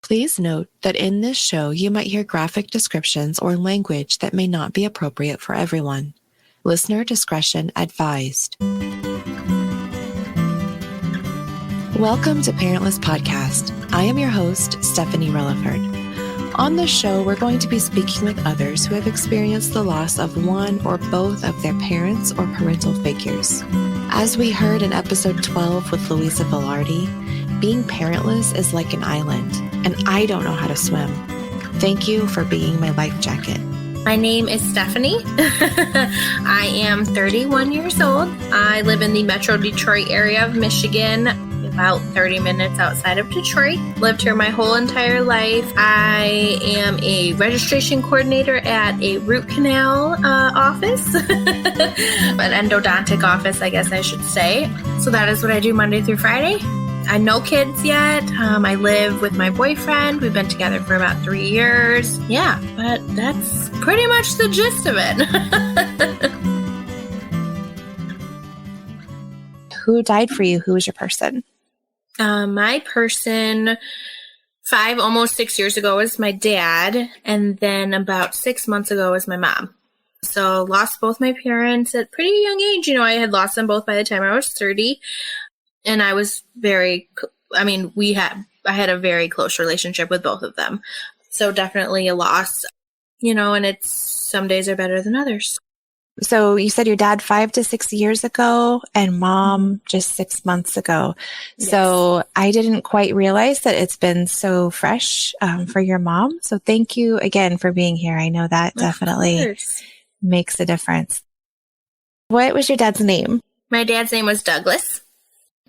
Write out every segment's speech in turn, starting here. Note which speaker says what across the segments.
Speaker 1: Please note that in this show you might hear graphic descriptions or language that may not be appropriate for everyone. Listener discretion advised. Welcome to Parentless Podcast. I am your host, Stefanie Relaford. On this show, we're going to be speaking with others who have experienced the loss of one or both of their parents or parental figures. As we heard in episode 12 with Louisa Velarde, being parentless is like an island, and I don't know how to swim. Thank you for being my life jacket.
Speaker 2: My name is Stefanie. I am 31 years old. I live in the Metro Detroit area of Michigan, about 30 minutes outside of Detroit. Lived here my whole entire life. I am a registration coordinator at a root canal office, an endodontic office, I guess I should say. So that is what I do Monday through Friday. I no kids yet. I live with my boyfriend. We've been together for about 3 years. Yeah, but that's pretty much the gist of it.
Speaker 1: Who died for you? Who was your person?
Speaker 2: My person almost 6 years ago was my dad. And then about 6 months ago was my mom. So lost both my parents at pretty young age. I had lost them both by the time I was 30. And I was I had a very close relationship with both of them. So definitely a loss, and it's some days are better than others.
Speaker 1: So you said your dad 5 to 6 years ago and mom just 6 months ago. Yes. So I didn't quite realize that it's been so fresh for your mom. So thank you again for being here. I know that definitely makes a difference. What was your dad's name?
Speaker 2: My dad's name was Douglas.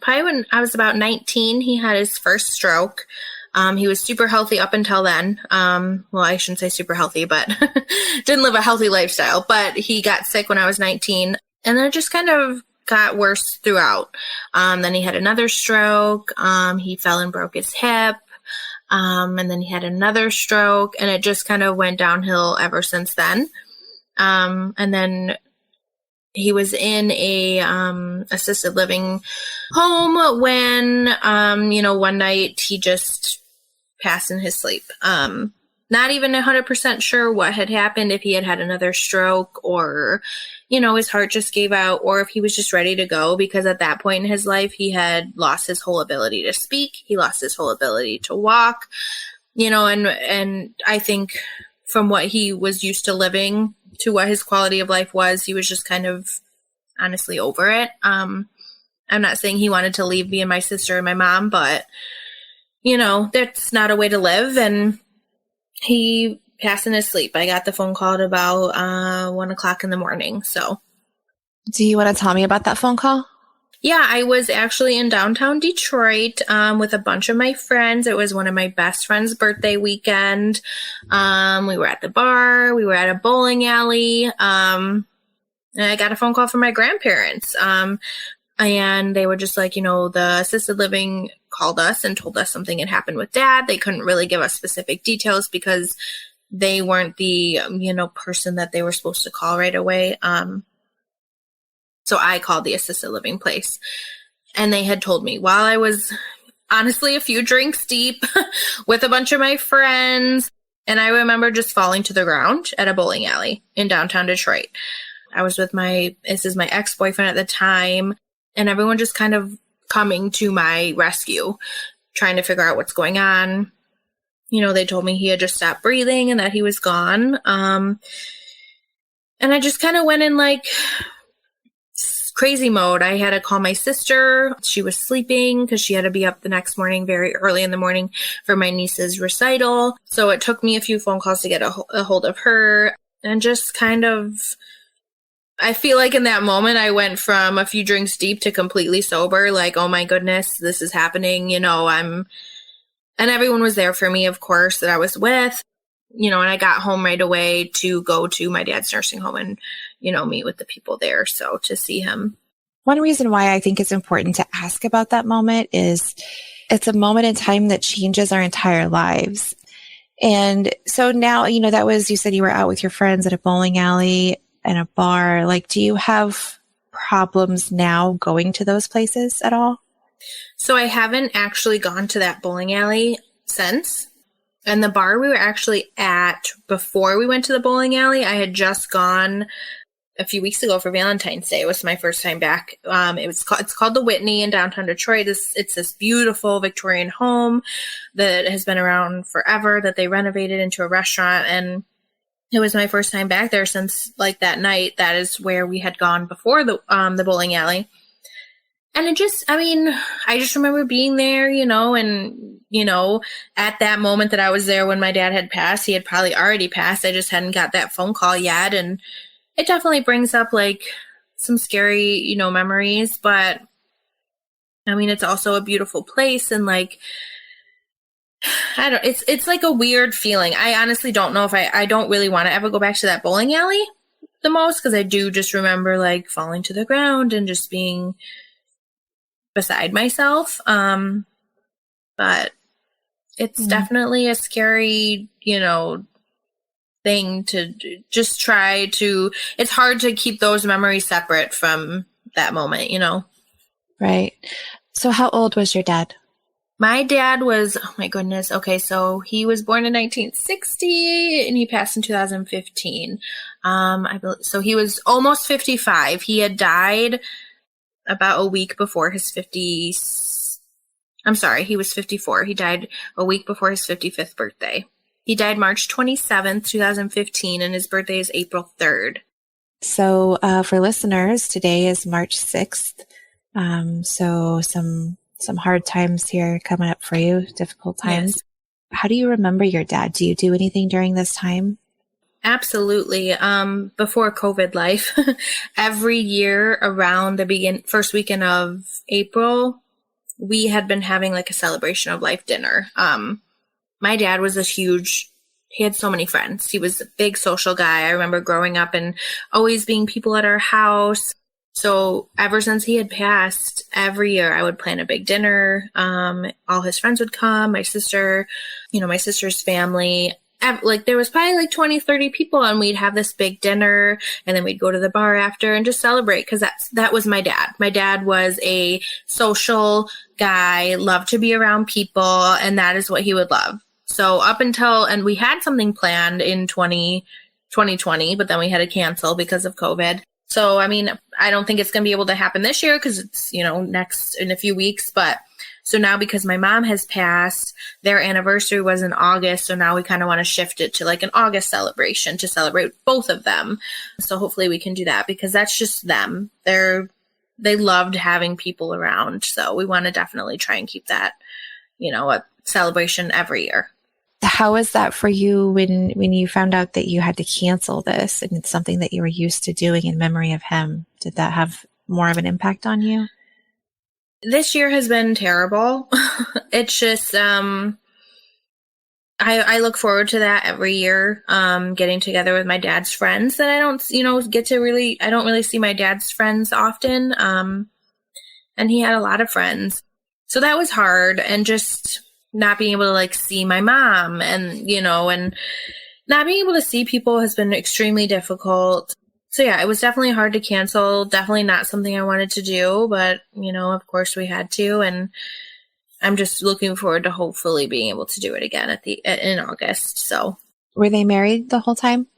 Speaker 2: Probably when I was about 19, he had his first stroke. He was super healthy up until then. Well, I shouldn't say super healthy, but didn't live a healthy lifestyle. But he got sick when I was 19, and then it just kind of got worse throughout. Then he had another stroke. He fell and broke his hip. And then he had another stroke, and it just kind of went downhill ever since then. And then he was in a assisted living home when, one night he just passed in his sleep. Not even 100% sure what had happened, if he had had another stroke or, his heart just gave out, or if he was just ready to go, because at that point in his life, he had lost his whole ability to speak. He lost his whole ability to walk, and I think from what he was used to living to what his quality of life was, he was just kind of honestly over it. I'm not saying he wanted to leave me and my sister and my mom, but, that's not a way to live. And he passed in his sleep. I got the phone call at about 1:00 in the morning. So,
Speaker 1: do you want to tell me about that phone call?
Speaker 2: Yeah, I was actually in downtown Detroit with a bunch of my friends. It was one of my best friend's birthday weekend. We were at the bar. We were at a bowling alley. And I got a phone call from my grandparents. And they were just like, the assisted living called us and told us something had happened with Dad. They couldn't really give us specific details because they weren't the, person that they were supposed to call right away. So I called the assisted living place, and they had told me while I was honestly a few drinks deep with a bunch of my friends. And I remember just falling to the ground at a bowling alley in downtown Detroit. I was with my ex-boyfriend at the time, and everyone just kind of coming to my rescue, trying to figure out what's going on. They told me he had just stopped breathing and that he was gone. And I just kind of went in like crazy mode. I had to call my sister. She was sleeping because she had to be up the next morning very early in the morning for my niece's recital. So it took me a few phone calls to get a hold of her, and just kind of, I feel like in that moment I went from a few drinks deep to completely sober. Like, oh my goodness, this is happening. And everyone was there for me, of course, that I was with. And I got home right away to go to my dad's nursing home and, meet with the people there. So to see him.
Speaker 1: One reason why I think it's important to ask about that moment is it's a moment in time that changes our entire lives. And so now, that was, you said you were out with your friends at a bowling alley and a bar. Like, do you have problems now going to those places at all?
Speaker 2: So I haven't actually gone to that bowling alley since. And the bar we were actually at before we went to the bowling alley, I had just gone a few weeks ago for Valentine's Day. It was my first time back. It's called the Whitney in downtown Detroit. It's this beautiful Victorian home that has been around forever that they renovated into a restaurant. And it was my first time back there since like that night. That is where we had gone before the bowling alley. And I just remember being there, and, at that moment that I was there when my dad had passed, he had probably already passed. I just hadn't got that phone call yet. And it definitely brings up like some scary, memories, but it's also a beautiful place. And like, it's like a weird feeling. I honestly don't know if I don't really want to ever go back to that bowling alley the most, because I do just remember like falling to the ground and just being beside myself. But it's definitely a scary, thing to just try to, it's hard to keep those memories separate from that moment,
Speaker 1: Right. So how old was your dad?
Speaker 2: My dad was, oh my goodness. Okay. So he was born in 1960 and he passed in 2015. So he was almost 55. He had died about a week before his he was 54. He died a week before his 55th birthday. He died March 27th, 2015, and his birthday is April 3rd.
Speaker 1: So for listeners, today is March 6th. So some hard times here coming up for you, difficult times.
Speaker 2: Yes.
Speaker 1: How do you remember your dad? Do you do anything during this time?
Speaker 2: Absolutely. Before COVID life, every year around the first weekend of April, we had been having like a celebration of life dinner. My dad was he had so many friends. He was a big social guy. I remember growing up and always being people at our house. So ever since he had passed, every year I would plan a big dinner. All his friends would come, my sister, my sister's family. Like there was probably like 20, 30 people, and we'd have this big dinner, and then we'd go to the bar after and just celebrate, because that was my dad. My dad was a social guy, loved to be around people, and that is what he would love. So and we had something planned in 2020, but then we had to cancel because of COVID. So, I don't think it's going to be able to happen this year because it's, next in a few weeks, but so now because my mom has passed, their anniversary was in August. So now we kind of want to shift it to like an August celebration to celebrate both of them. So hopefully we can do that, because that's just them. They loved having people around. So we want to definitely try and keep that, a celebration every year.
Speaker 1: How was that for you when you found out that you had to cancel this and it's something that you were used to doing in memory of him? Did that have more of an impact on you?
Speaker 2: This year has been terrible. It's just, I look forward to that every year, getting together with my dad's friends that I don't, I don't really see my dad's friends often. And he had a lot of friends. So that was hard, and just not being able to like see my mom and, and not being able to see people has been extremely difficult. So yeah, it was definitely hard to cancel. Definitely not something I wanted to do, but of course we had to, and I'm just looking forward to hopefully being able to do it again in August. So
Speaker 1: were they married the whole time?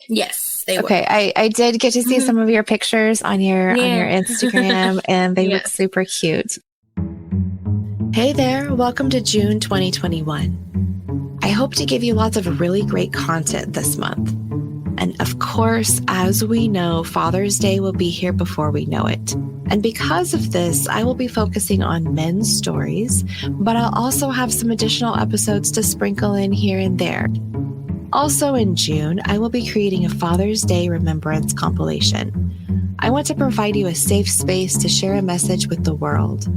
Speaker 2: Yes, they were.
Speaker 1: Okay, I did get to see some of your pictures on your Instagram, and they look super cute. Hey there, welcome to June 2021. I hope to give you lots of really great content this month. And of course, as we know, Father's Day will be here before we know it. And because of this, I will be focusing on men's stories, but I'll also have some additional episodes to sprinkle in here and there. Also in June, I will be creating a Father's Day remembrance compilation. I want to provide you a safe space to share a message with the world.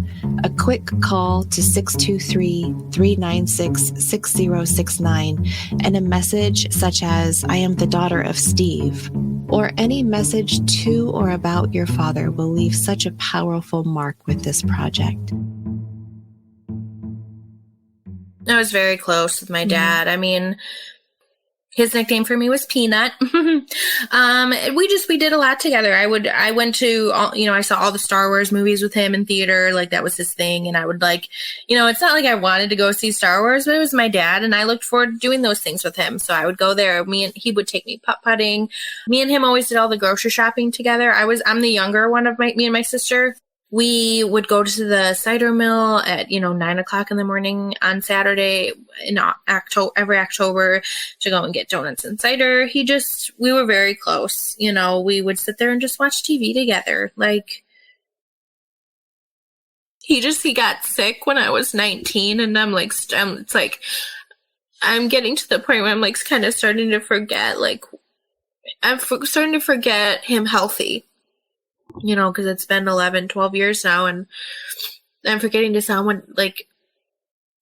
Speaker 1: A quick call to 623-396-6069 and a message such as, "I am the daughter of Steve," or any message to or about your father will leave such a powerful mark with this project.
Speaker 2: I was very close with my dad. His nickname for me was Peanut. We did a lot together. I went to, I saw all the Star Wars movies with him in theater. Like that was his thing. And I would it's not like I wanted to go see Star Wars, but it was my dad. And I looked forward to doing those things with him. So I would go there. He would take me putt-putting. Me and him always did all the grocery shopping together. I'm the younger one of me and my sister. We would go to the cider mill at, 9:00 in the morning on Saturday in every October to go and get donuts and cider. We were very close. We would sit there and just watch TV together. Like, he got sick when I was 19, and I'm getting to the point where I'm kind of starting to forget, I'm starting to forget him healthy. Because it's been 11, 12 years now, and I'm forgetting to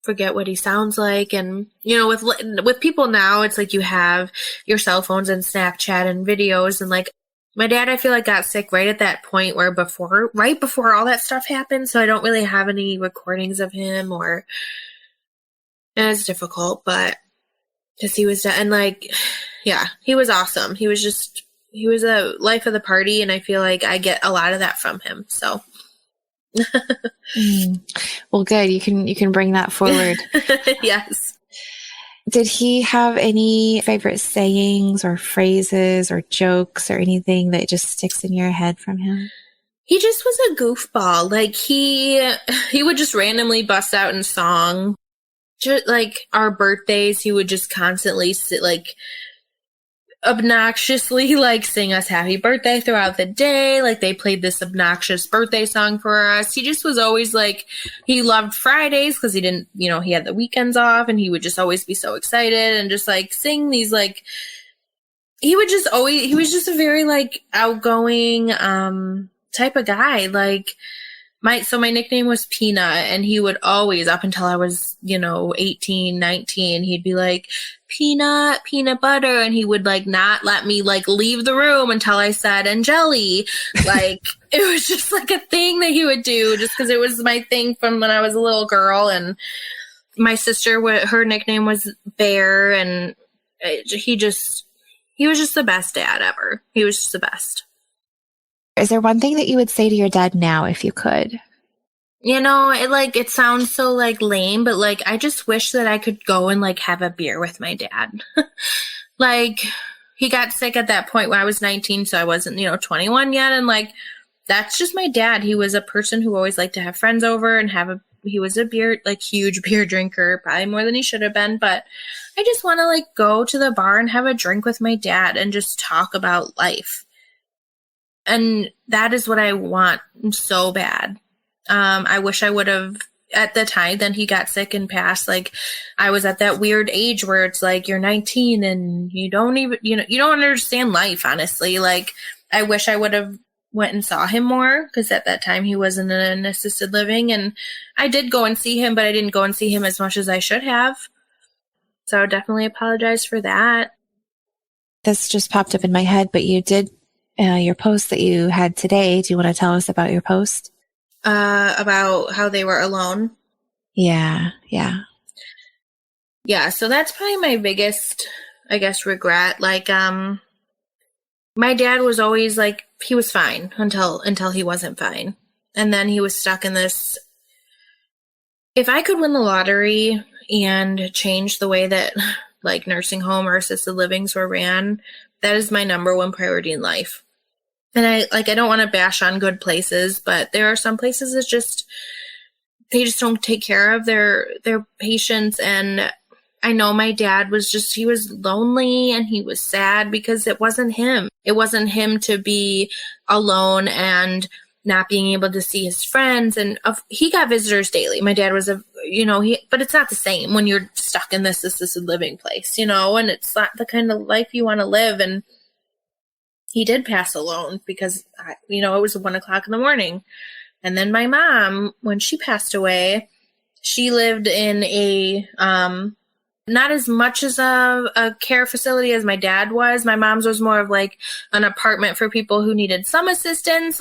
Speaker 2: forget what he sounds like. And, with people now, it's you have your cell phones and Snapchat and videos. And my dad, I feel got sick right at that point where right before all that stuff happened. So I don't really have any recordings of him and it's difficult, but because he was, and he was awesome. He was a life of the party, and I feel I get a lot of that from him. So,
Speaker 1: well, good. You can bring that forward.
Speaker 2: Yes.
Speaker 1: Did he have any favorite sayings or phrases or jokes or anything that just sticks in your head from him?
Speaker 2: He just was a goofball. He would just randomly bust out in song. Just our birthdays, he would just constantly sit obnoxiously sing us happy birthday throughout the day. They played this obnoxious birthday song for us. He just was always he loved Fridays because he didn't, he had the weekends off, and he would just always be so excited and just sing these he was just a very outgoing type of guy. My nickname was Peanut, and he would always, up until I was, 18, 19, he'd be peanut butter, and he would not let me leave the room until I said and jelly. It was just a thing that he would do just because it was my thing from when I was a little girl. And my sister, her nickname was Bear, and he was just the best dad ever. He was just the best.
Speaker 1: Is there one thing that you would say to your dad now if you could?
Speaker 2: It sounds so lame, but I just wish that I could go and have a beer with my dad. He got sick at that point when I was 19, so I wasn't, 21 yet. And that's just my dad. He was a person who always liked to have friends over and he was a beer, huge beer drinker, probably more than he should have been. But I just want to go to the bar and have a drink with my dad and just talk about life. And that is what I want so bad. I wish I would have, at the time then he got sick and passed, I was at that weird age where it's you're 19 and you don't even, you don't understand life, honestly. I wish I would have went and saw him more, because at that time he wasn't in an assisted living, and I did go and see him, but I didn't go and see him as much as I should have. So I would definitely apologize for that.
Speaker 1: This just popped up in my head, but you did your post that you had today. Do you want to tell us about your post?
Speaker 2: About how they were alone.
Speaker 1: Yeah.
Speaker 2: Yeah, so that's probably my biggest, I guess, regret. My dad was always he was fine until he wasn't fine. And then he was stuck in this. If I could win the lottery and change the way that nursing home or assisted livings were ran, that is my number one priority in life. And I don't want to bash on good places, but there are some places that they just don't take care of their patients. And I know my dad he was lonely and he was sad because it wasn't him. It wasn't him to be alone and not being able to see his friends. And he got visitors daily. My dad was but it's not the same when you're stuck in this assisted living place, and it's not the kind of life you want to live. And he did pass alone because, it was 1:00 in the morning. And then my mom, when she passed away, she lived in a, not as much as a care facility as my dad was. My mom's was more of an apartment for people who needed some assistance.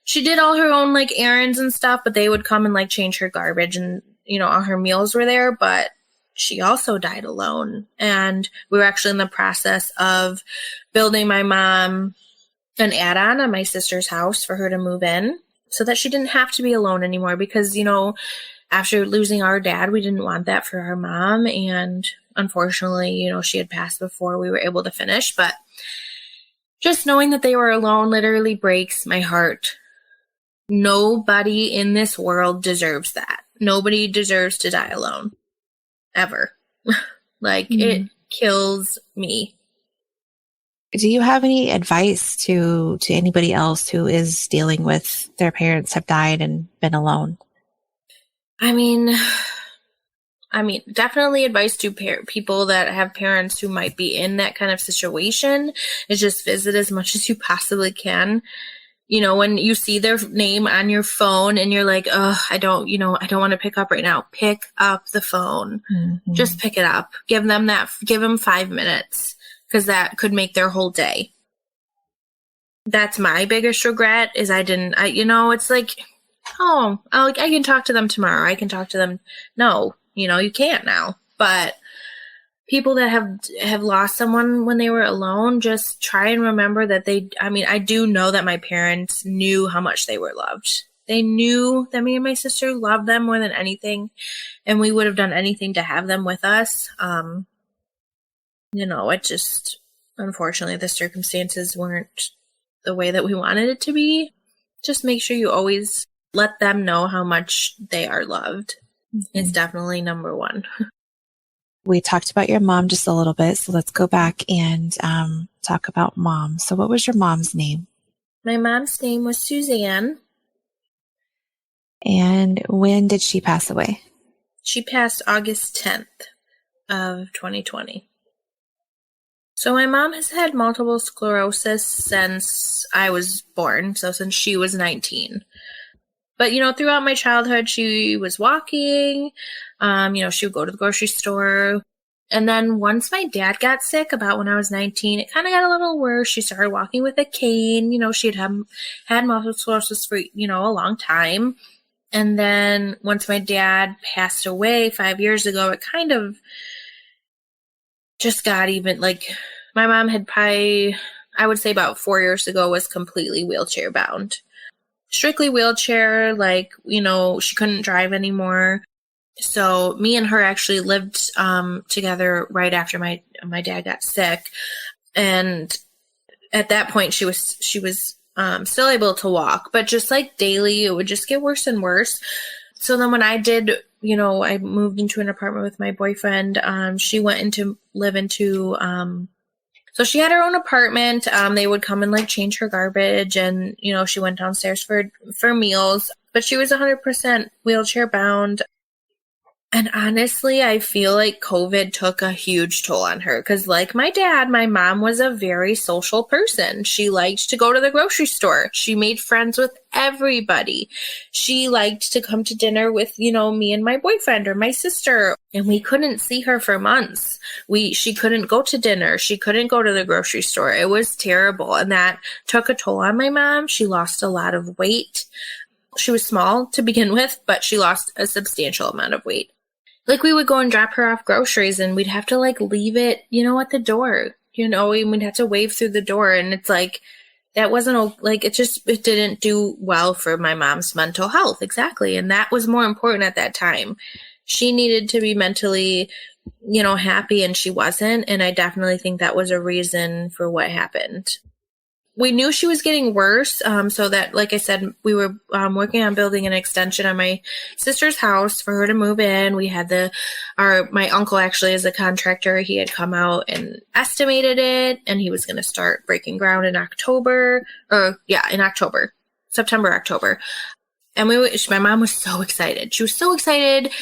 Speaker 2: She did all her own errands and stuff, but they would come and change her garbage, and, all her meals were there. But she also died alone. And we were actually in the process of building my mom an add-on on my sister's house for her to move in so that she didn't have to be alone anymore. Because, after losing our dad, we didn't want that for our mom. And unfortunately, she had passed before we were able to finish. But just knowing that they were alone literally breaks my heart. Nobody in this world deserves that. Nobody deserves to die alone. Ever. It kills me.
Speaker 1: Do you have any advice to anybody else who is dealing with their parents have died and been alone?
Speaker 2: I mean, definitely advice to people that have parents who might be in that kind of situation is just visit as much as you possibly can. When you see their name on your phone and you're like, oh, I don't want to pick up right now. Pick up the phone. Mm-hmm. Just pick it up. Give them 5 minutes, because that could make their whole day. That's my biggest regret is it's like, oh, I can talk to them tomorrow. I can talk to them. No, you can't now. But people that have lost someone when they were alone, just try and remember that I do know that my parents knew how much they were loved. They knew that me and my sister loved them more than anything, and we would have done anything to have them with us. It just, unfortunately, the circumstances weren't the way that we wanted it to be. Just make sure you always let them know how much they are loved. Mm-hmm. It's definitely number one.
Speaker 1: We talked about your mom just a little bit, so let's go back and talk about mom. So what was your mom's name?
Speaker 2: My mom's name was Suzanne.
Speaker 1: And when did she pass away?
Speaker 2: She passed August 10th of 2020. So my mom has had multiple sclerosis since I was born, so since she was 19. But, throughout my childhood, she was walking. She would go to the grocery store. And then once my dad got sick, about when I was 19, it kind of got a little worse. She started walking with a cane. She had multiple sclerosis for, a long time. And then once my dad passed away 5 years ago, it kind of just got even, my mom had probably, I would say about 4 years ago, was completely wheelchair bound. Strictly wheelchair, she couldn't drive anymore. So me and her actually lived together right after my dad got sick. And at that point she was still able to walk, but just daily, it would just get worse and worse. So then when I did, I moved into an apartment with my boyfriend, she went live into, so she had her own apartment. They would come and change her garbage, and, she went downstairs for meals, but she was 100% wheelchair bound. And honestly, I feel like COVID took a huge toll on her because, like my dad, my mom was a very social person. She liked to go to the grocery store. She made friends with everybody. She liked to come to dinner with, me and my boyfriend or my sister. And we couldn't see her for months. She couldn't go to dinner. She couldn't go to the grocery store. It was terrible. And that took a toll on my mom. She lost a lot of weight. She was small to begin with, but she lost a substantial amount of weight. We would go and drop her off groceries, and we'd have to leave it, at the door, and we'd have to wave through the door. And it's that wasn't it didn't do well for my mom's mental health. Exactly. And that was more important at that time. She needed to be mentally, happy, and she wasn't. And I definitely think that was a reason for what happened. We knew she was getting worse, so that, like I said, we were working on building an extension on my sister's house for her to move in. We had my uncle actually is a contractor. He had come out and estimated it, and he was going to start breaking ground in September, October. And my mom was so excited. She was so excited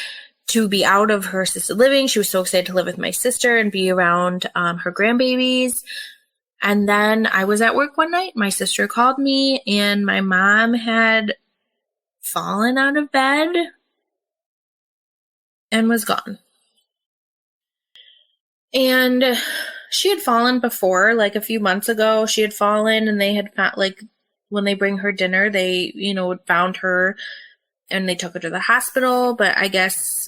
Speaker 2: to be out of her assisted living. She was so excited to live with my sister and be around her grandbabies. And then I was at work one night. My sister called me, and my mom had fallen out of bed and was gone. And she had fallen before, a few months ago. She had fallen, and they had found, when they bring her dinner, they, found her, and they took her to the hospital. But I guess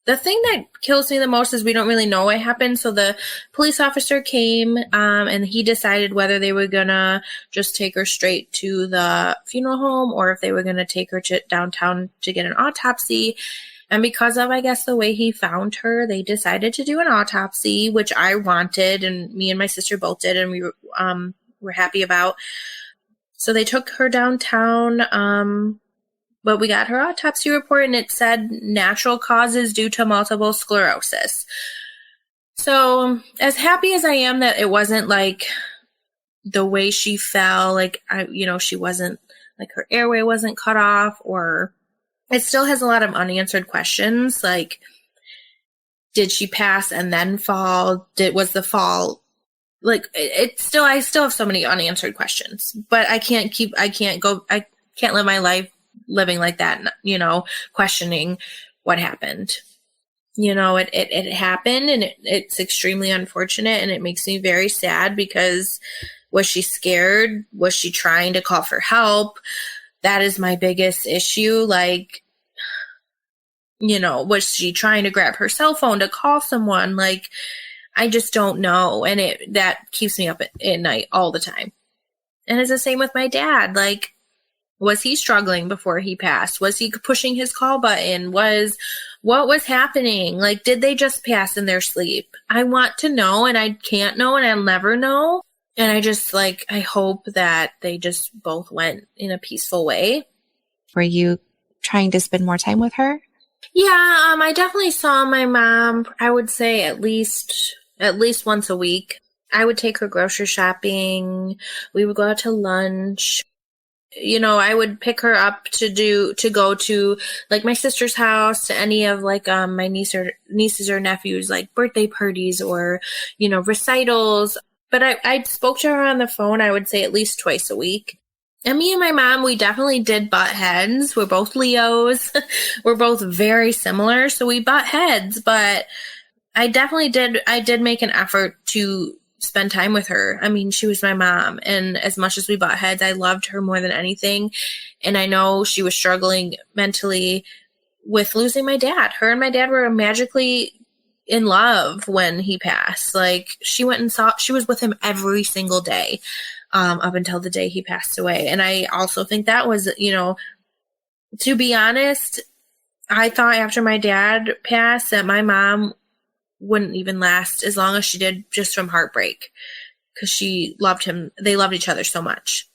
Speaker 2: the thing that kills me the most is we don't really know what happened. So the police officer came and he decided whether they were going to just take her straight to the funeral home or if they were going to take her to downtown to get an autopsy. And because of, I guess, the way he found her, they decided to do an autopsy, which I wanted, and me and my sister both did, and we were happy about. So they took her downtown, but we got her autopsy report, and it said natural causes due to multiple sclerosis. So as happy as I am that it wasn't like the way she fell, like, she wasn't, like, her airway wasn't cut off, or it still has a lot of unanswered questions. Like, did she pass and then fall? Was the fall, like, I still have so many unanswered questions, but I can't live my life living like that, questioning what happened. It happened, and it's extremely unfortunate, and it makes me very sad because was she scared? Was she trying to call for help? That is my biggest issue. Like, was she trying to grab her cell phone to call someone? Like, I just don't know. And that keeps me up at night all the time. And it's the same with my dad. Like, was he struggling before he passed? Was he pushing his call button? What was happening? Like, did they just pass in their sleep? I want to know, and I can't know, and I'll never know. And I just, I hope that they just both went in a peaceful way.
Speaker 1: Were you trying to spend more time with her?
Speaker 2: Yeah, I definitely saw my mom, I would say at least once a week. I would take her grocery shopping. We would go out to lunch. I would pick her up to go to, like, my sister's house, to any of, like, my nieces or nephews, like, birthday parties or, recitals. But I spoke to her on the phone, I would say at least twice a week. And me and my mom, we definitely did butt heads. We're both Leos. We're both very similar. So we butt heads, but I did make an effort to spend time with her. I mean, she was my mom. And as much as we butt heads, I loved her more than anything. And I know she was struggling mentally with losing my dad. Her and my dad were magically in love when he passed. Like, she was with him every single day, up until the day he passed away. And I also think that was, to be honest, I thought after my dad passed that my mom wouldn't even last as long as she did, just from heartbreak, because she loved him. They loved each other so much.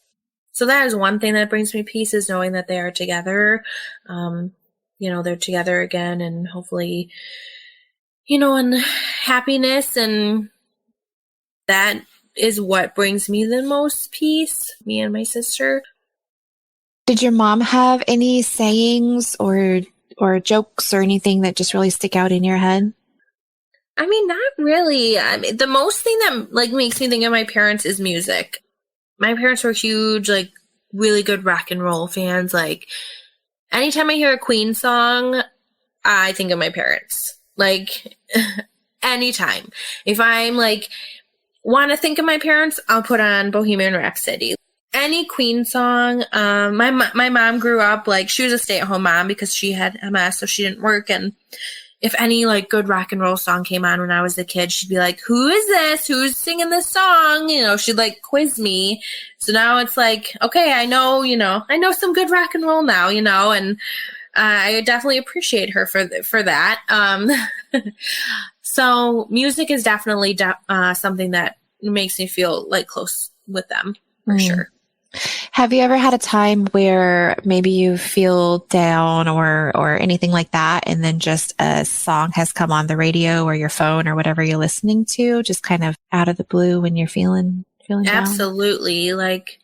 Speaker 2: So that is one thing that brings me peace, is knowing that they are together. They're together again, and hopefully, and happiness, and that is what brings me the most peace, me and my sister.
Speaker 1: Did your mom have any sayings or jokes or anything that just really stick out in your head?
Speaker 2: I mean, not really. I mean, the most thing that, like, makes me think of my parents is music. My parents were huge, like, really good rock and roll fans. Like, anytime I hear a Queen song, I think of my parents. Like, anytime. If I'm, like, want to think of my parents, I'll put on Bohemian Rhapsody. Any Queen song. My mom grew up, like, she was a stay-at-home mom because she had MS, so she didn't work. And if any, like, good rock and roll song came on when I was a kid, she'd be like, who is this? Who's singing this song? She'd, like, quiz me. So now it's like, okay, I know some good rock and roll now, and I definitely appreciate her for that. So music is definitely something that makes me feel, like, close with them, for sure.
Speaker 1: Have you ever had a time where maybe you feel down or anything like that, and then just a song has come on the radio or your phone or whatever you're listening to, just kind of out of the blue when you're feeling down?
Speaker 2: Absolutely. Like,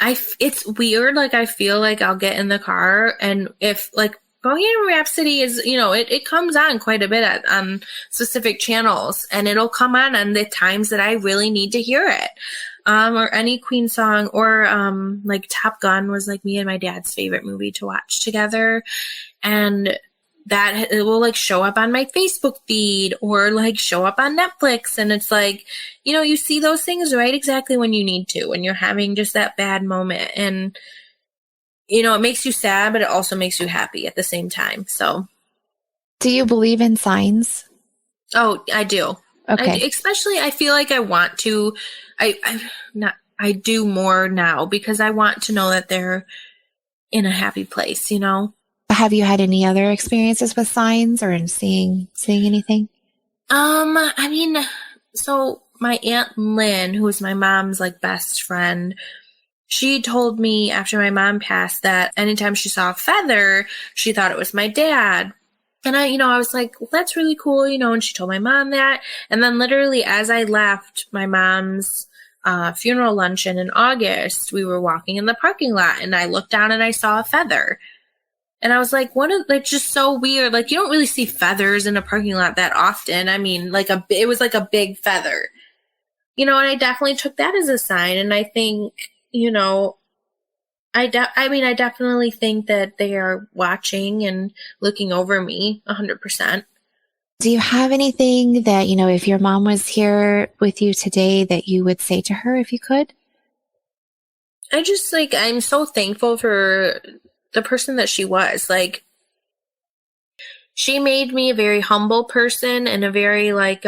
Speaker 2: it's weird. Like, I feel like I'll get in the car, and if, like, Bohemian Rhapsody is, it comes on quite a bit on specific channels, and it'll come on the times that I really need to hear it. Or any Queen song, or like Top Gun was, like, me and my dad's favorite movie to watch together, and that it will, like, show up on my Facebook feed or, like, show up on Netflix, and it's like, you see those things right exactly when you need to, when you're having just that bad moment, and it makes you sad, but it also makes you happy at the same time. So
Speaker 1: Do you believe in signs?
Speaker 2: Oh, I do.
Speaker 1: Okay.
Speaker 2: Especially, I feel like I want to, I do more now because I want to know that they're in a happy place, you know?
Speaker 1: Have you had any other experiences with signs or in seeing anything?
Speaker 2: I mean, so my Aunt Lynn, who was my mom's like best friend, she told me after my mom passed that anytime she saw a feather, she thought it was my dad. And I was like, well, that's really cool, and she told my mom that. And then literally as I left my mom's funeral luncheon in August, we were walking in the parking lot and I looked down and I saw a feather. And I was like, just so weird. Like, you don't really see feathers in a parking lot that often. I mean, it was like a big feather, and I definitely took that as a sign. And I think, I definitely think that they are watching and looking over me 100%.
Speaker 1: Do you have anything that, if your mom was here with you today that you would say to her if you could?
Speaker 2: I just I'm so thankful for the person that she was. Like, she made me a very humble person and a very my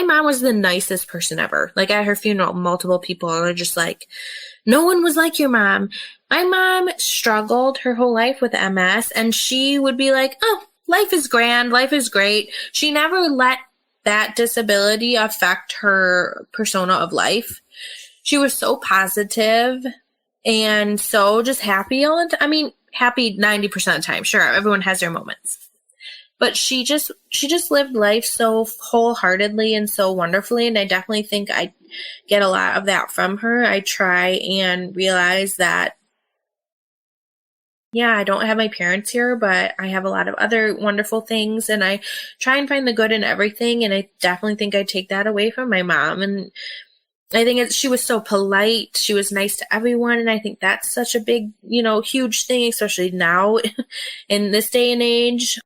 Speaker 2: mom was the nicest person ever. Like, at her funeral, multiple people are just like, no one was like your mom. My mom struggled her whole life with MS, and she would be like, oh, life is grand, life is great. She never let that disability affect her persona of life. She was so positive and so just happy all the time. I mean, happy 90% of the time. Sure, everyone has their moments. But she just lived life so wholeheartedly and so wonderfully. And I definitely think I get a lot of that from her. I try and realize that, yeah, I don't have my parents here, but I have a lot of other wonderful things. And I try and find the good in everything. And I definitely think I take that away from my mom. And I think she was so polite. She was nice to everyone. And I think that's such a big, huge thing, especially now in this day and age.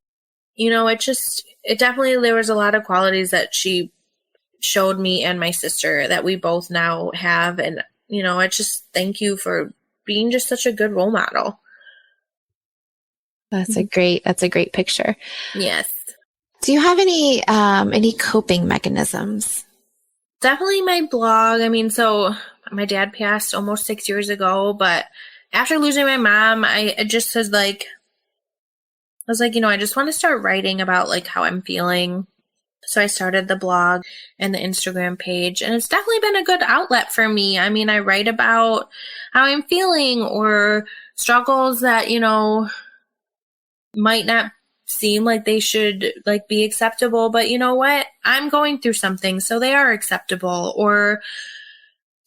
Speaker 2: It definitely, there was a lot of qualities that she showed me and my sister that we both now have. And, I just thank you for being just such a good role model.
Speaker 1: That's a great picture.
Speaker 2: Yes.
Speaker 1: Do you have any coping mechanisms?
Speaker 2: Definitely my blog. I mean, so my dad passed almost 6 years ago, but after losing my mom, I just was like, I just want to start writing about how I'm feeling. So I started the blog and the Instagram page, and it's definitely been a good outlet for me. I mean, I write about how I'm feeling or struggles that, might not seem like they should be acceptable, but you know what? I'm going through something, so they are acceptable. Or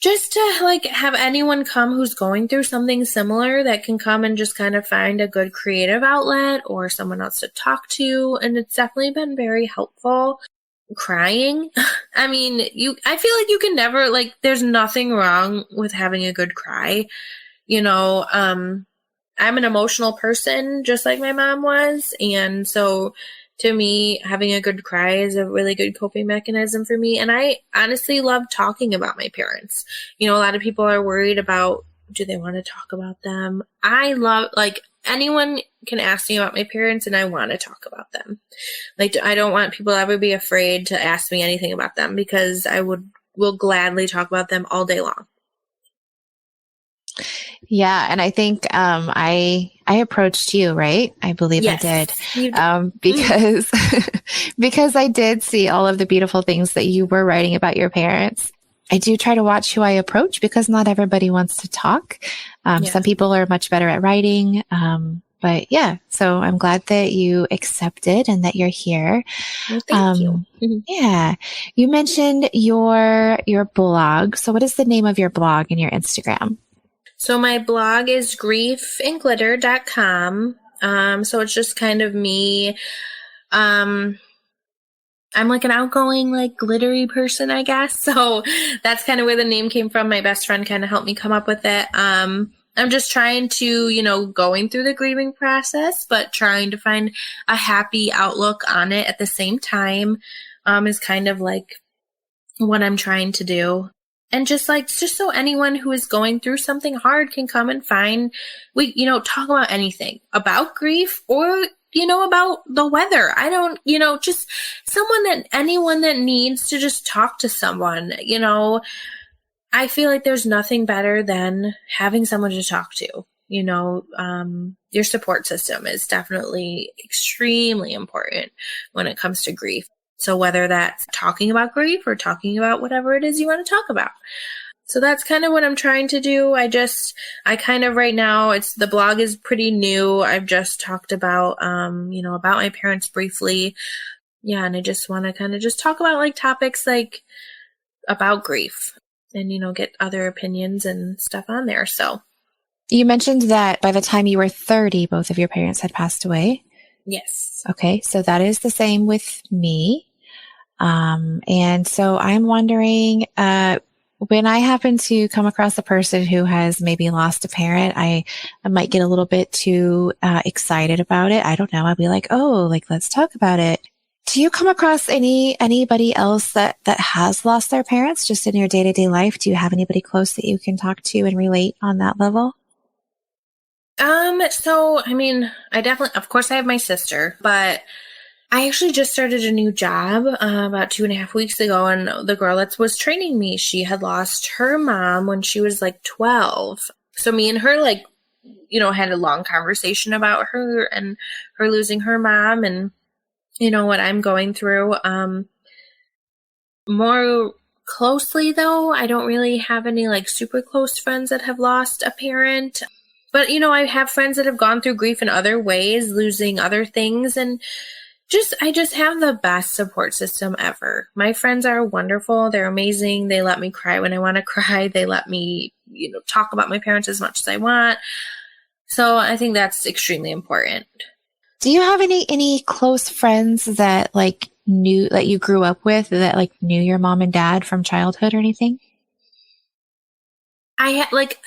Speaker 2: just to have anyone come who's going through something similar that can come and just kind of find a good creative outlet or someone else to talk to. And it's definitely been very helpful. Crying. I mean, I feel like you can never, there's nothing wrong with having a good cry. I'm an emotional person just like my mom was. And so to me, having a good cry is a really good coping mechanism for me. And I honestly love talking about my parents. A lot of people are worried about, do they want to talk about them? I love, anyone can ask me about my parents and I want to talk about them. I don't want people to ever be afraid to ask me anything about them because I will gladly talk about them all day long.
Speaker 1: Yeah. And I think, I approached you, right? I believe
Speaker 2: yes,
Speaker 1: I did. Because, because I did see all of the beautiful things that you were writing about your parents. I do try to watch who I approach because not everybody wants to talk. Some people are much better at writing. But yeah, so I'm glad that you accepted and that you're here.
Speaker 2: Well, thank you.
Speaker 1: Yeah. You mentioned your blog. So what is the name of your blog and your Instagram?
Speaker 2: So my blog is griefandglitter.com. So it's just kind of me. I'm an outgoing, glittery person, I guess. So that's kind of where the name came from. My best friend kind of helped me come up with it. I'm just trying to, going through the grieving process, but trying to find a happy outlook on it at the same time, is kind of what I'm trying to do. And just so anyone who is going through something hard can come and find, talk about anything about grief or about the weather. I don't, just anyone that needs to just talk to someone, I feel like there's nothing better than having someone to talk to. Your support system is definitely extremely important when it comes to grief. So whether that's talking about grief or talking about whatever it is you want to talk about. So that's kind of what I'm trying to do. I kind of right now, the blog is pretty new. I've just talked about, about my parents briefly. Yeah. And I just want to kind of just talk about like topics like about grief and, get other opinions and stuff on there. So.
Speaker 1: You mentioned that by the time you were 30, both of your parents had passed away.
Speaker 2: Yes.
Speaker 1: Okay. So that is the same with me. And so I'm wondering, when I happen to come across a person who has maybe lost a parent, I might get a little bit too excited about it. I don't know. I'll be like, oh, like, let's talk about it. Do you come across anybody else that has lost their parents just in your day-to-day life? Do you have anybody close that you can talk to and relate on that level?
Speaker 2: So, I definitely, of course I have my sister, but I actually just started a new job about 2.5 weeks ago, and the girl that was training me, she had lost her mom when she was like 12. So me and her had a long conversation about her and her losing her mom and, what I'm going through. More closely though, I don't really have any like super close friends that have lost a parent. But, I have friends that have gone through grief in other ways, losing other things, and I just have the best support system ever. My friends are wonderful. They're amazing. They let me cry when I want to cry. They let me, talk about my parents as much as I want. So I think that's extremely important.
Speaker 1: Do you have any close friends that that you grew up with that knew your mom and dad from childhood or anything?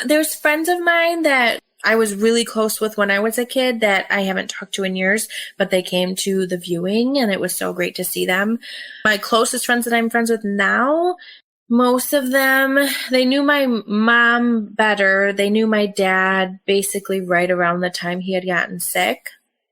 Speaker 2: There's friends of mine that I was really close with when I was a kid that I haven't talked to in years, but they came to the viewing and it was so great to see them. My closest friends that I'm friends with now, most of them, they knew my mom better. They knew my dad basically right around the time he had gotten sick.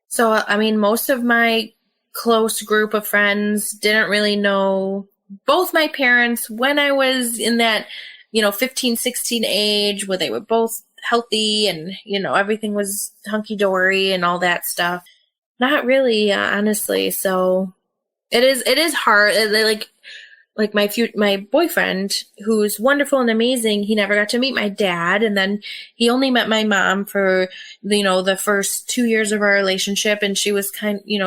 Speaker 2: So, most of my close group of friends didn't really know both my parents when I was in that, 15, 16 age where they were both healthy and, everything was hunky-dory and all that stuff. Not really, honestly. So it is hard. My boyfriend, who's wonderful and amazing, he never got to meet my dad. And then he only met my mom for, the first 2 years of our relationship. And she was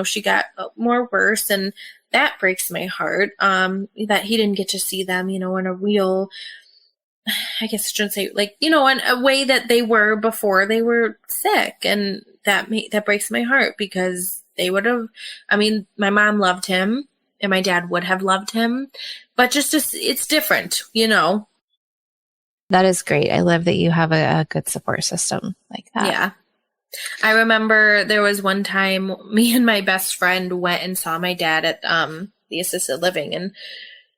Speaker 2: she got more worse. And that breaks my heart, that he didn't get to see them, in a real, I guess I shouldn't say in a way that they were before they were sick. And that breaks my heart because they would have, my mom loved him and my dad would have loved him, but just it's different,
Speaker 1: That is great. I love that you have a good support system like that.
Speaker 2: Yeah. I remember there was one time me and my best friend went and saw my dad at the assisted living, and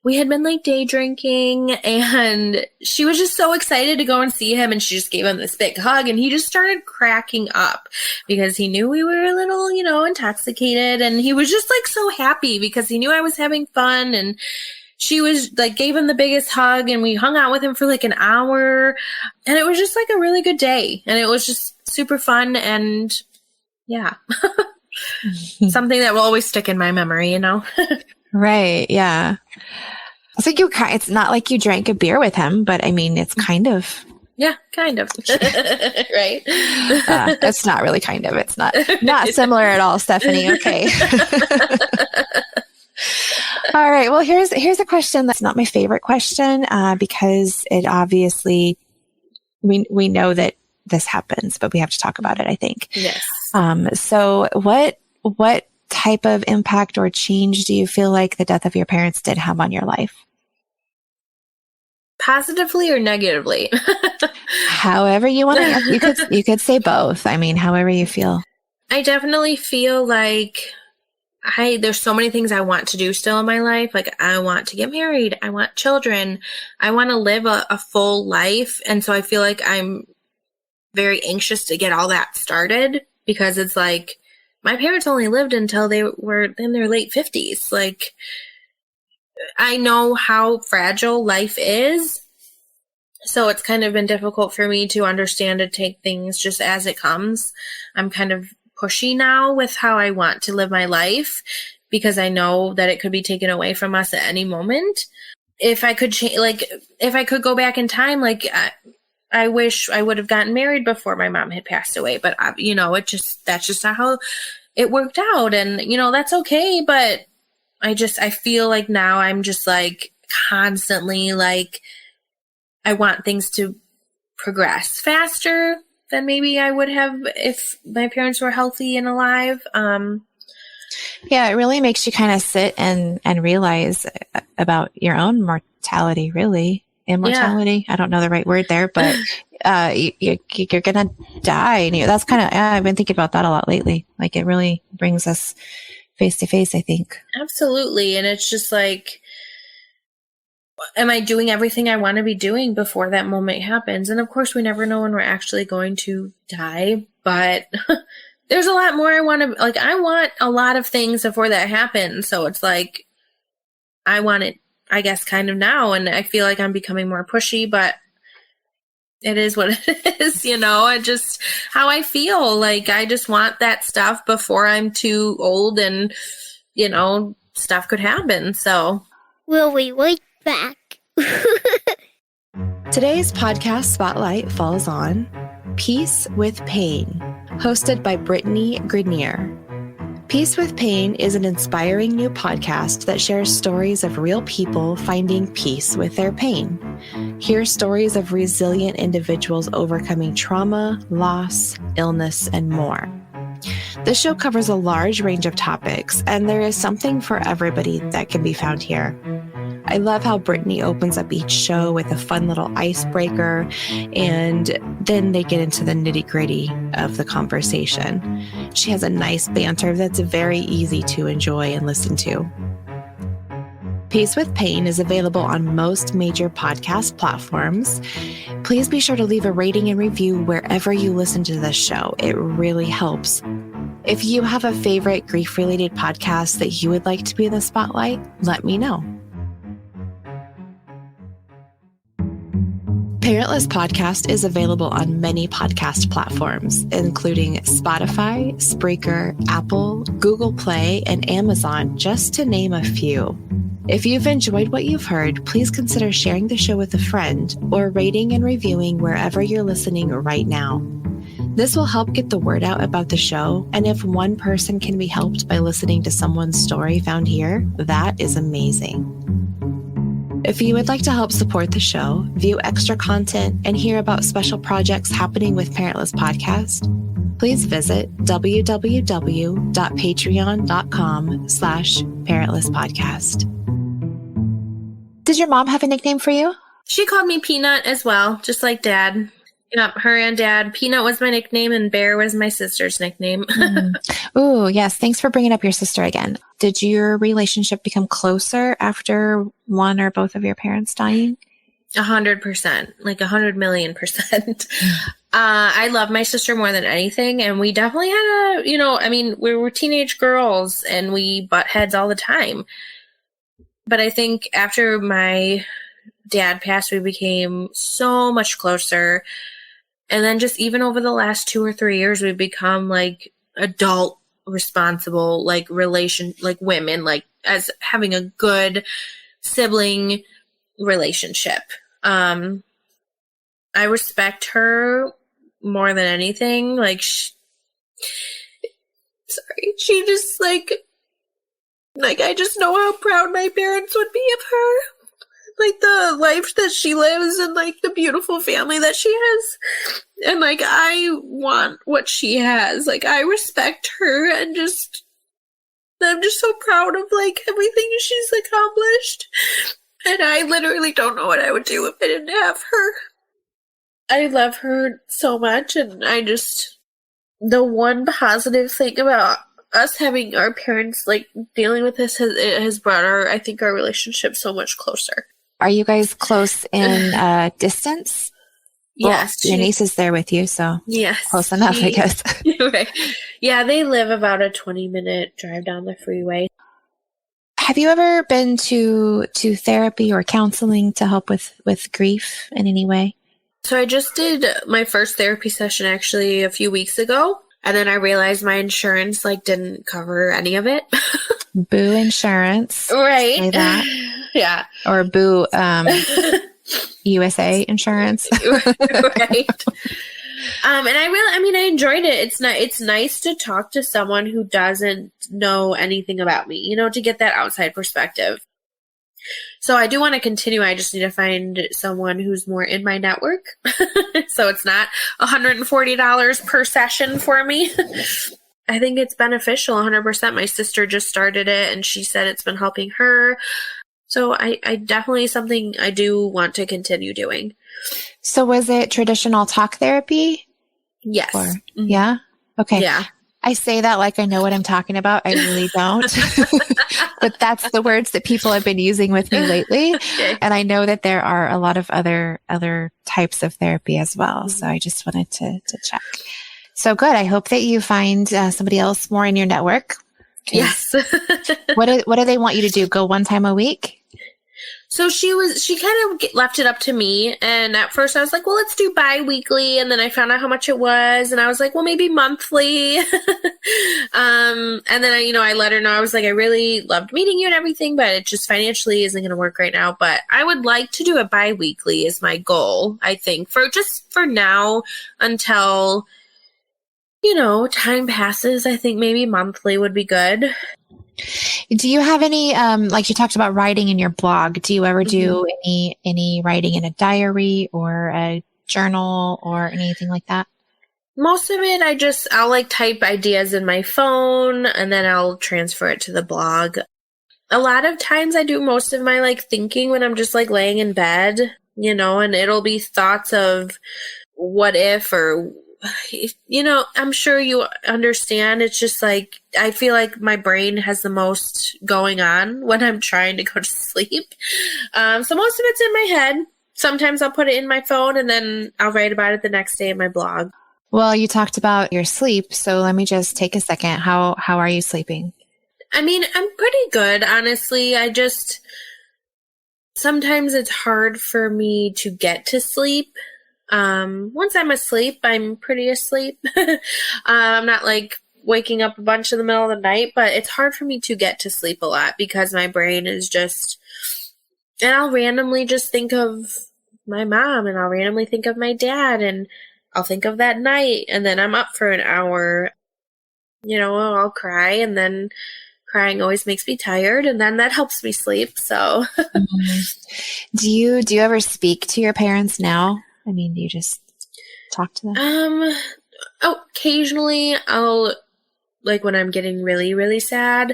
Speaker 2: we had been day drinking, and she was just so excited to go and see him, and she just gave him this big hug, and he just started cracking up because he knew we were a little, intoxicated, and he was just so happy because he knew I was having fun, and she was gave him the biggest hug, and we hung out with him for an hour, and it was just a really good day, and it was just super fun, and yeah, something that will always stick in my memory,
Speaker 1: Right. Yeah. So it's not like you drank a beer with him, but it's kind of.
Speaker 2: Yeah, kind of. Right.
Speaker 1: That's not really kind of. It's not similar at all, Stefanie. Okay. All right. Well, here's a question that's not my favorite question, because it obviously, we know that this happens, but we have to talk about it, I think.
Speaker 2: Yes.
Speaker 1: So what type of impact or change do you feel like the death of your parents did have on your life?
Speaker 2: Positively or negatively?
Speaker 1: However you want to, you could say both. However you feel.
Speaker 2: I definitely feel there's so many things I want to do still in my life. I want to get married. I want children. I want to live a full life. And so I feel like I'm very anxious to get all that started because it's my parents only lived until they were in their late 50s. Like, I know how fragile life is. So it's kind of been difficult for me to understand and take things just as it comes. I'm kind of pushy now with how I want to live my life because I know that it could be taken away from us at any moment. If I could if I could go back in time, I wish I would have gotten married before my mom had passed away, but that's just not how it worked out. And, that's okay. But I feel like now I'm just like constantly like, I want things to progress faster than maybe I would have if my parents were healthy and alive.
Speaker 1: Yeah, it really makes you kind of sit and realize about your own mortality, really. Immortality. Yeah. I don't know the right word there, but you're going to die. And that's kind of, I've been thinking about that a lot lately. Like, it really brings us face to face, I think.
Speaker 2: Absolutely. And it's just like, am I doing everything I want to be doing before that moment happens? And of course, we never know when we're actually going to die, but there's a lot more I want a lot of things before that happens. So it's like, I want it, I guess, kind of now. And I feel like I'm becoming more pushy, but it is what it is, I just, how I feel. Like, I just want that stuff before I'm too old and, stuff could happen. So
Speaker 3: we'll be right back.
Speaker 1: Today's podcast spotlight falls on Peace with Pain, hosted by Brittany Grenier. Peace with Pain is an inspiring new podcast that shares stories of real people finding peace with their pain. Hear stories of resilient individuals overcoming trauma, loss, illness, and more. This show covers a large range of topics, and there is something for everybody that can be found here. I love how Brittany opens up each show with a fun little icebreaker, and then they get into the nitty-gritty of the conversation. She has a nice banter that's very easy to enjoy and listen to. Peace with Pain is available on most major podcast platforms. Please be sure to leave a rating and review wherever you listen to this show. It really helps. If you have a favorite grief-related podcast that you would like to be in the spotlight, let me know. Parentless Podcast is available on many podcast platforms, including Spotify, Spreaker, Apple, Google Play, and Amazon, just to name a few. If you've enjoyed what you've heard, please consider sharing the show with a friend or rating and reviewing wherever you're listening right now. This will help get the word out about the show, and if one person can be helped by listening to someone's story found here, that is amazing. If you would like to help support the show, view extra content, and hear about special projects happening with Parentless Podcast, please visit www.patreon.com/parentlesspodcast. Did your mom have a nickname for you?
Speaker 2: She called me Peanut as well, just like Dad. Yep, her and Dad. Peanut was my nickname and Bear was my sister's nickname.
Speaker 1: Oh, yes. Thanks for bringing up your sister again. Did your relationship become closer after one or both of your parents dying?
Speaker 2: 100%, like 100,000,000%. I love my sister more than anything. And we definitely had we were teenage girls and we butt heads all the time. But I think after my dad passed, we became so much closer. And then just even over the last 2 or 3 years, we've become like adult, responsible, like women, like as having a good sibling relationship. I respect her more than anything. Like, she just like I just know how proud my parents would be of her. Like, the life that she lives and, like, the beautiful family that she has. And, like, I want what she has. Like, I respect her and I'm just so proud of, like, everything she's accomplished. And I literally don't know what I would do if I didn't have her. I love her so much, and the one positive thing about us having our parents, like, dealing with this has brought our relationship so much closer.
Speaker 1: Are you guys close in distance?
Speaker 2: Yes.
Speaker 1: Your niece is there with you, so
Speaker 2: yes.
Speaker 1: close enough, I guess.
Speaker 2: Right. Yeah, they live about a 20-minute drive down the freeway.
Speaker 1: Have you ever been to therapy or counseling to help with grief in any way?
Speaker 2: So I just did my first therapy session actually a few weeks ago, and then I realized my insurance didn't cover any of it.
Speaker 1: Boo insurance.
Speaker 2: Right.
Speaker 1: Say that.
Speaker 2: Yeah.
Speaker 1: Or boo USA insurance.
Speaker 2: Right. And I enjoyed it. It's nice to talk to someone who doesn't know anything about me, to get that outside perspective. So I do want to continue. I just need to find someone who's more in my network. So it's not $140 per session for me. I think it's beneficial 100%. My sister just started it and she said it's been helping her. So I definitely something I do want to continue doing.
Speaker 1: So was it traditional talk therapy?
Speaker 2: Yes.
Speaker 1: Or, yeah? Okay.
Speaker 2: Yeah.
Speaker 1: I say that like I know what I'm talking about. I really don't. But that's the words that people have been using with me lately.
Speaker 2: Okay.
Speaker 1: And I know that there are a lot of other types of therapy as well. Mm-hmm. So I just wanted to check. So good. I hope that you find somebody else more in your network.
Speaker 2: Yes.
Speaker 1: What do they want you to do? Go one time a week?
Speaker 2: So she kind of left it up to me. And at first I was like, well, let's do bi-weekly. And then I found out how much it was. And I was like, well, maybe monthly. And then I let her know. I was like, I really loved meeting you and everything, but it just financially isn't going to work right now. But I would like to do it bi-weekly is my goal, I think, for now until, time passes. I think maybe monthly would be good.
Speaker 1: Do you have any, like you talked about writing in your blog, do you ever do any writing in a diary or a journal or anything like that?
Speaker 2: Most of it, I'll type ideas in my phone and then I'll transfer it to the blog. A lot of times I do most of my thinking when I'm just laying in bed, and it'll be thoughts of what if or I'm sure you understand. It's just I feel like my brain has the most going on when I'm trying to go to sleep. So most of it's in my head. Sometimes I'll put it in my phone and then I'll write about it the next day in my blog.
Speaker 1: Well, you talked about your sleep. So let me just take a second. How are you sleeping?
Speaker 2: I'm pretty good, honestly. Sometimes it's hard for me to get to sleep. Once I'm asleep, I'm pretty asleep. I'm not waking up a bunch in the middle of the night, but it's hard for me to get to sleep a lot because my brain is and I'll randomly just think of my mom and I'll randomly think of my dad and I'll think of that night and then I'm up for an hour, I'll cry and then crying always makes me tired and then that helps me sleep. So
Speaker 1: do you ever speak to your parents now? Do you just talk to them?
Speaker 2: Occasionally I'll when I'm getting really, really sad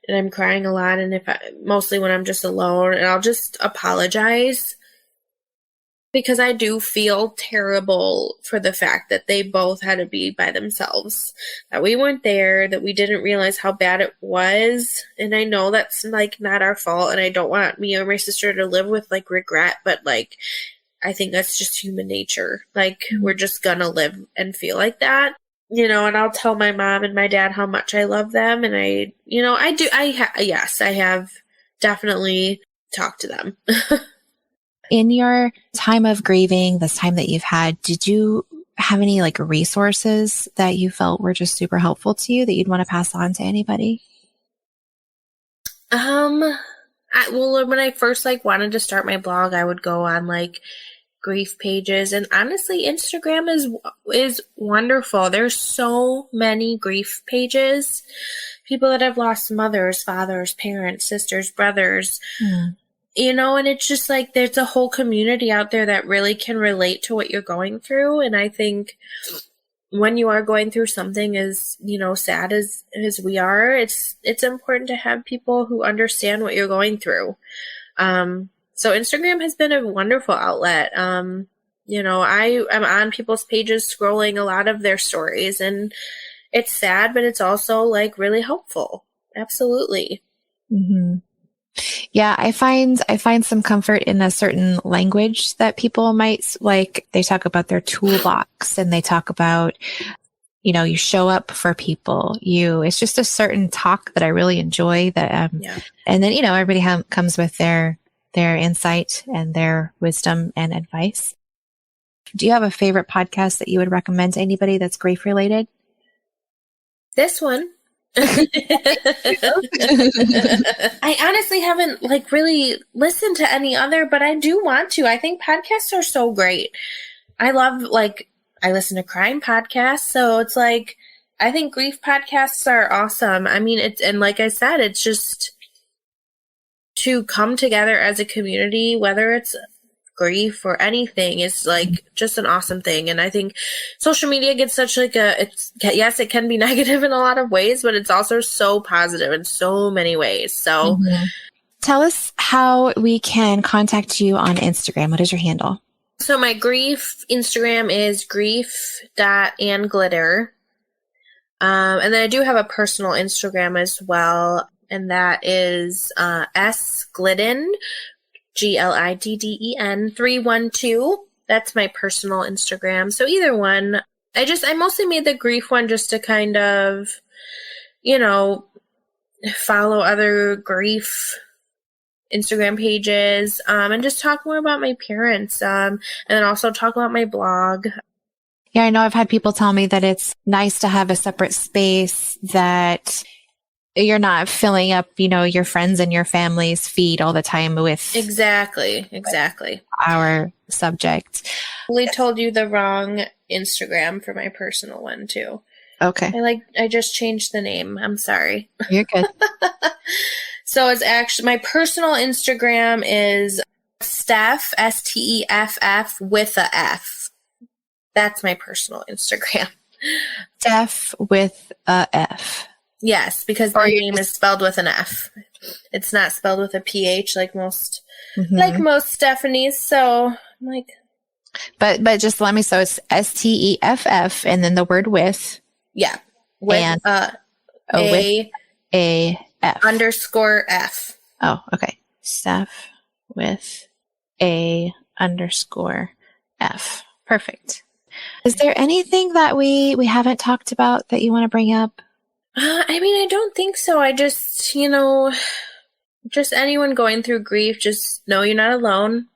Speaker 2: and I'm crying a lot and mostly when I'm just alone and I'll just apologize because I do feel terrible for the fact that they both had to be by themselves, that we weren't there, that we didn't realize how bad it was. And I know that's not our fault and I don't want me or my sister to live with regret, but I think that's just human nature. We're just gonna live and feel like that, and I'll tell my mom and my dad how much I love them. And yes, I have definitely talked to them.
Speaker 1: In your time of grieving, this time that you've had, did you have any resources that you felt were just super helpful to you that you'd want to pass on to anybody?
Speaker 2: Well, when I first wanted to start my blog, I would go on grief pages, and honestly, Instagram is wonderful. There's so many grief pages, people that have lost mothers, fathers, parents, sisters, brothers, and it's just there's a whole community out there that really can relate to what you're going through. And I think when you are going through something as, sad as we are, it's important to have people who understand what you're going through. So Instagram has been a wonderful outlet. I am on people's pages scrolling a lot of their stories and it's sad, but it's also really helpful. Absolutely.
Speaker 1: Mm-hmm. Yeah, I find some comfort in a certain language that people might like. They talk about their toolbox and they talk about, you show up for people. It's just a certain talk that I really enjoy that. And then, everybody comes with their insight and their wisdom and advice. Do you have a favorite podcast that you would recommend to anybody that's grief related?
Speaker 2: This one. I honestly haven't really listened to any other, but I do want to. I think podcasts are so great. I love I listen to crime podcasts, so it's I think grief podcasts are awesome. I mean, and like I said, it's just to come together as a community, whether it's grief or anything, is just an awesome thing. And I think social media gets such yes, it can be negative in a lot of ways, but it's also so positive in so many ways. So
Speaker 1: tell us how we can contact you on Instagram. What is your handle?
Speaker 2: So my grief Instagram is grief.andglitter. And then I do have a personal Instagram as well, and that is sglidden, GLIDDEN 312. That's my personal Instagram. So either one. I mostly made the grief one just to kind of, follow other grief Instagram pages, and just talk more about my parents, and then also talk about my blog.
Speaker 1: Yeah, I know I've had people tell me that it's nice to have a separate space that you're not filling up, your friends and your family's feed all the time with
Speaker 2: exactly
Speaker 1: our subject.
Speaker 2: We told you the wrong Instagram for my personal one too.
Speaker 1: Okay.
Speaker 2: I just changed the name. I'm sorry.
Speaker 1: You're good.
Speaker 2: So it's actually, my personal Instagram is Stef, Steff with a F. That's my personal Instagram.
Speaker 1: Stef with a F.
Speaker 2: Yes, because my name is spelled with an F. It's not spelled with a PH like most Stefanie's. So I'm
Speaker 1: but just let me. So it's STEFF and then the word with.
Speaker 2: Yeah, with
Speaker 1: with a F
Speaker 2: underscore F.
Speaker 1: Oh, okay. Stef with a underscore F. Perfect. Is there anything that we haven't talked about that you want to bring up?
Speaker 2: I don't think so. I just, just anyone going through grief, just know you're not alone.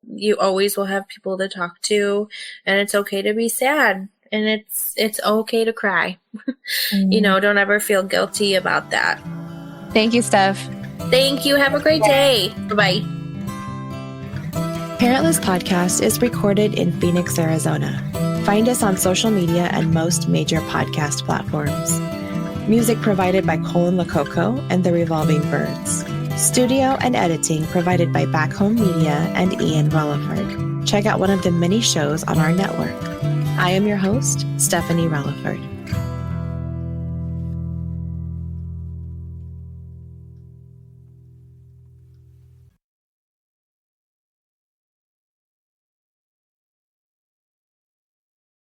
Speaker 2: You always will have people to talk to, and it's okay to be sad, and it's okay to cry. Don't ever feel guilty about that.
Speaker 1: Thank you, Stef.
Speaker 2: Thank you. Have a great day. Bye-bye.
Speaker 1: Parentless Podcast is recorded in Phoenix, Arizona. Find us on social media and most major podcast platforms. Music provided by Colin Lococo and the Revolving Birds. Studio and editing provided by Back Home Media and Ian Relaford. Check out one of the many shows on our network. I am your host, Stefanie Relaford.